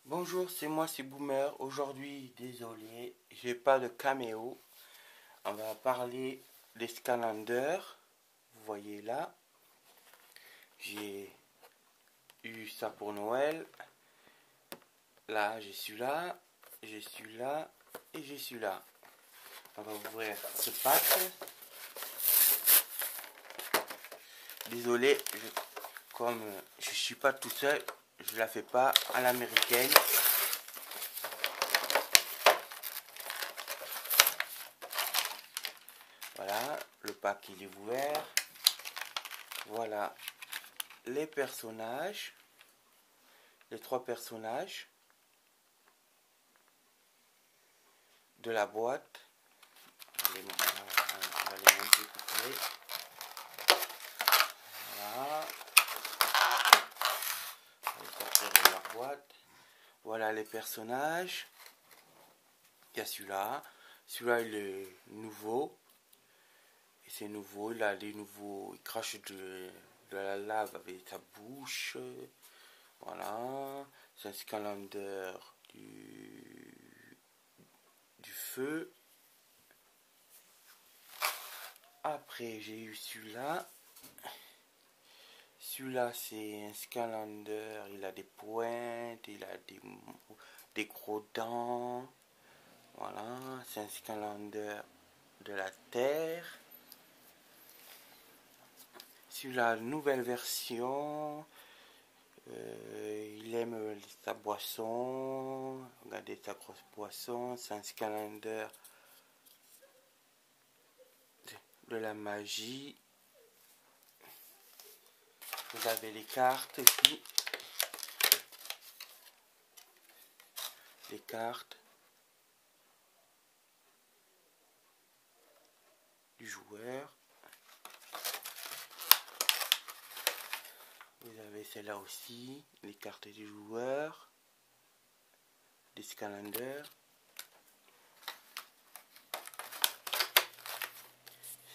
Bonjour, c'est moi, c'est Boomer. Aujourd'hui, désolé, j'ai pas de caméo. On va parler des calenders. Vous voyez là, j'ai eu ça pour Noël. Là, j'ai celui-là, j'ai celui-là et j'ai celui-là. On va ouvrir ce pack. Désolé, comme je suis pas tout seul, je la fais pas à l'américaine. Voilà, le pack il est ouvert. Voilà les personnages, les trois personnages de la boîte. On va les monter tout près. Voilà. On va les sortir de leur boîte. Voilà les personnages. Il y a celui-là. Celui-là il est nouveau. Et c'est nouveau, il a des nouveaux. Il crache de la lave avec sa bouche. Voilà. C'est un calendrier du feu. Après j'ai eu celui-là. Celui-là c'est un Scalander, il a des pointes, il a des gros dents. Voilà, c'est un Scalander de la Terre. Celui-là, nouvelle version. Il aime sa boisson. Regardez sa grosse boisson. C'est un Scalander de la magie. Vous avez les cartes ici. Les cartes du joueur. Vous avez celle-là aussi, les cartes du joueur, des calenders.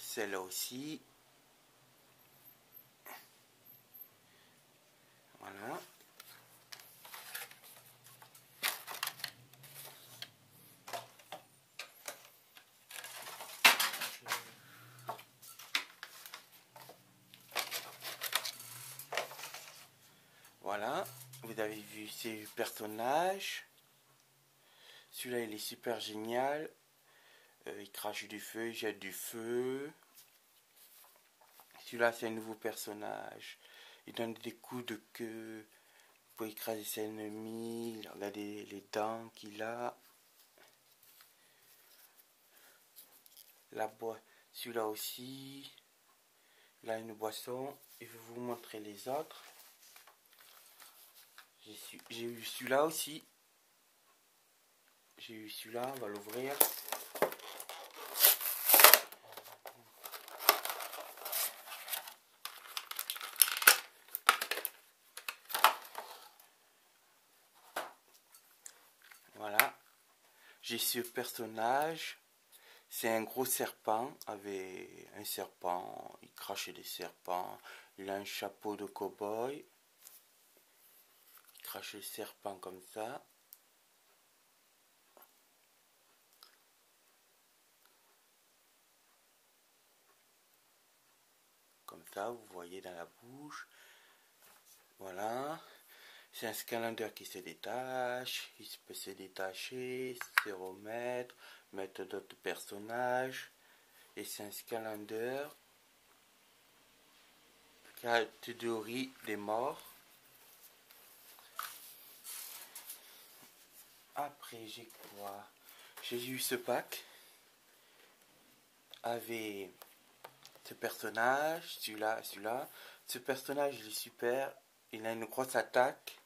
Celle-là aussi. Voilà. Voilà, vous avez vu ces personnages. Celui-là, il est super génial. Il crache du feu, il jette du feu. Celui-là, c'est un nouveau personnage. Il donne des coups de queue pour écraser ses ennemis. Regardez les dents qu'il a. La boîte, celui-là aussi. Il a une boisson. Je vais vous montrer les autres. J'ai eu celui-là aussi. J'ai eu celui-là, on va l'ouvrir. Voilà. J'ai ce personnage. C'est un gros serpent avec un serpent. Il crache des serpents. Il a un chapeau de cow-boy. Il crache le serpent comme ça. Comme ça, vous voyez dans la bouche. Voilà. C'est un Scalander qui se détache. Il peut se détacher, se remettre, mettre d'autres personnages. Et c'est un Scalander. Catégorie des morts. Après, j'ai quoi? J'ai eu ce pack avec ce personnage, celui-là, celui-là. Ce personnage, il est super. Il a une grosse attaque.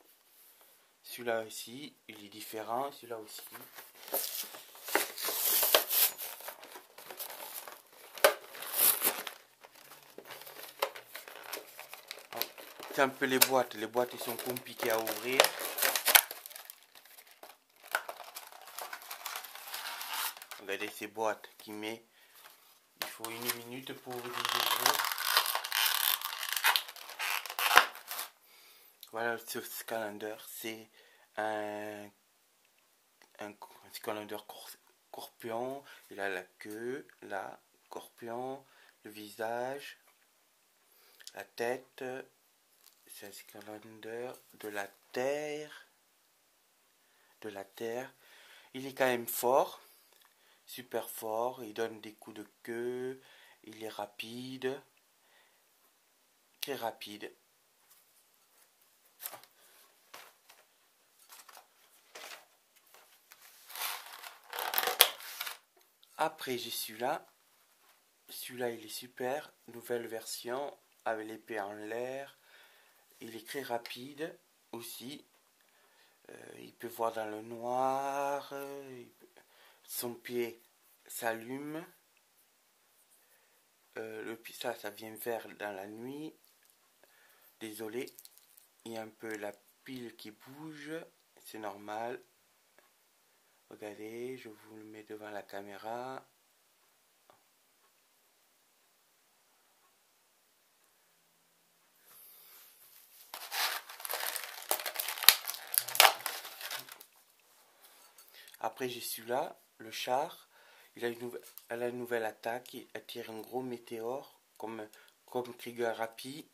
Celui-là aussi, il est différent. Celui-là aussi. C'est un peu les boîtes. Les boîtes, ils sont compliquées à ouvrir. Regardez ces boîtes qui met. Il faut 1 minute pour les ouvrir. Voilà ce calendrier. C'est un Skylander scorpion. Il a la queue, là, scorpion, le visage, la tête. C'est un Skylander de la terre. Il est quand même fort, super fort. Il donne des coups de queue. Il est rapide, très rapide. Après j'ai celui-là. Celui-là il est super. Nouvelle version avec l'épée en l'air. Il est très rapide aussi. Il peut voir dans le noir. Son pied s'allume. Ça vient vert dans la nuit. Désolé, il y a un peu la pile qui bouge. C'est normal. Regardez, je vous le mets devant la caméra. Après j'ai celui-là, le char. Il a une nouvelle attaque. Il attire un gros météore comme Krieger Rapide.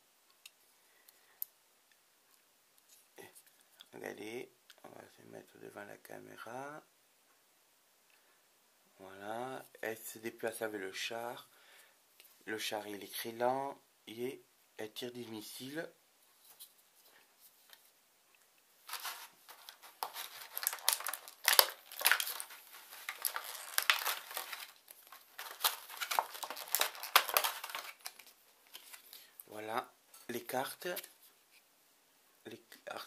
Regardez, on va se mettre devant la caméra. Voilà, elle se déplace avec le char. Le char il est très lent et elle tire des missiles. Voilà les cartes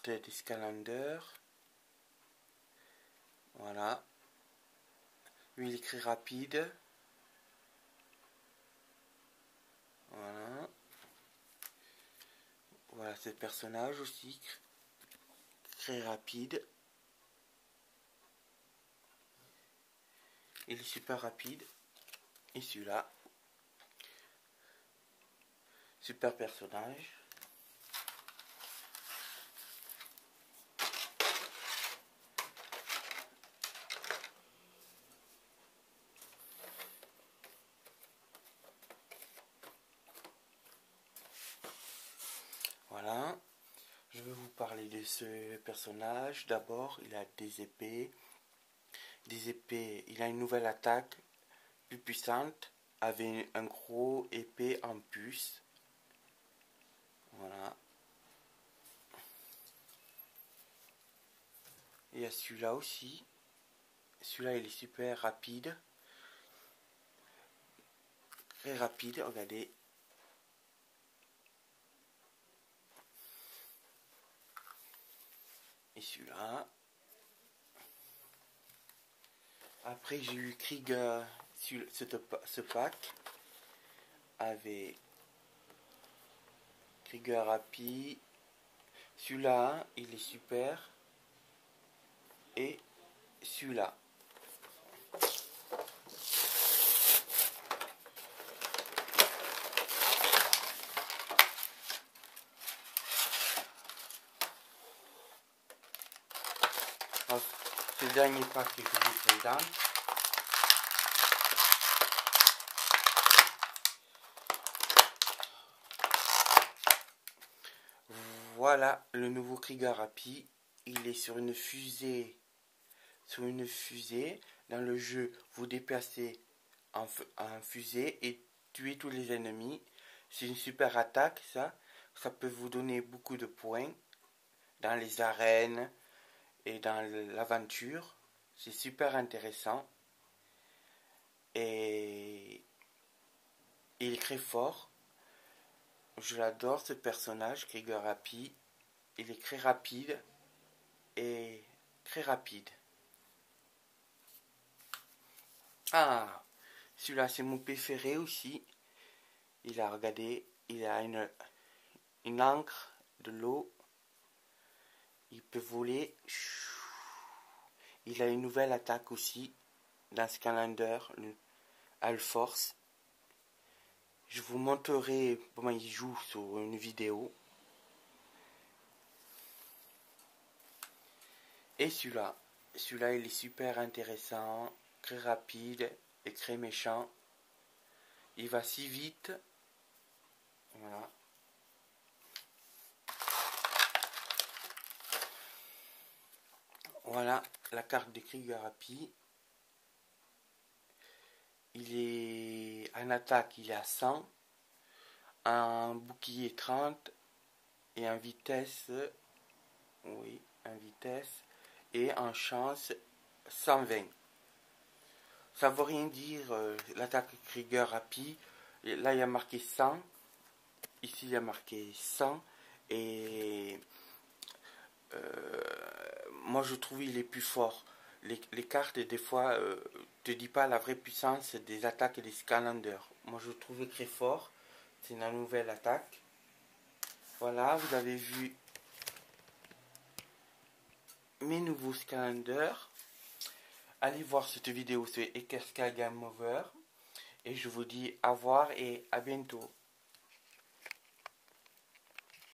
des Skylander. Voilà, lui il est très rapide. Voilà ce personnage aussi très rapide. Il est super rapide. Et celui-là, super personnage. Voilà, je vais vous parler de ce personnage. D'abord, il a des épées. Il a une nouvelle attaque plus puissante avec un gros épée en puce. Voilà. Il y a celui-là aussi. Celui-là, il est super rapide. Très rapide, regardez. Et celui-là. Après, j'ai eu Krieger sur ce pack. Avec Krieger rapide. Celui-là, il est super. Et celui-là. C'est le dernier pack que je vous présente. Voilà le nouveau Krieger rapide. Il est sur une fusée. Dans le jeu, vous déplacez en fusée et tuez tous les ennemis. C'est une super attaque, ça. Ça peut vous donner beaucoup de points dans les arènes et dans l'aventure. C'est super intéressant. Et il est très fort. Je l'adore ce personnage, Krieger rapide. Il est très rapide et très rapide. Ah, celui-là c'est mon préféré aussi. Il a, regardé, il a une encre, de l'eau. Il peut voler. Il a une nouvelle attaque aussi dans Skylander, le Alforce. Je vous montrerai comment il joue sur une vidéo. Et celui-là. Celui-là, il est super intéressant, très rapide et très méchant. Il va si vite. Voilà. Voilà la carte de Krieger Happy. Il est en attaque, il est à 100. En bouclier 30. Et en vitesse, oui, en vitesse. Et en chance, 120. Ça ne veut rien dire, l'attaque Krieger Happy. Là, il y a marqué 100. Ici, il y a marqué 100. Et moi, je trouve il est plus fort. Les cartes, des fois, ne te disent pas la vraie puissance des attaques et des Skylanders. Moi, je trouve très fort. C'est une nouvelle attaque. Voilà, vous avez vu mes nouveaux Skylanders. Allez voir cette vidéo sur Ekerska Game Over. Et je vous dis au revoir et à bientôt.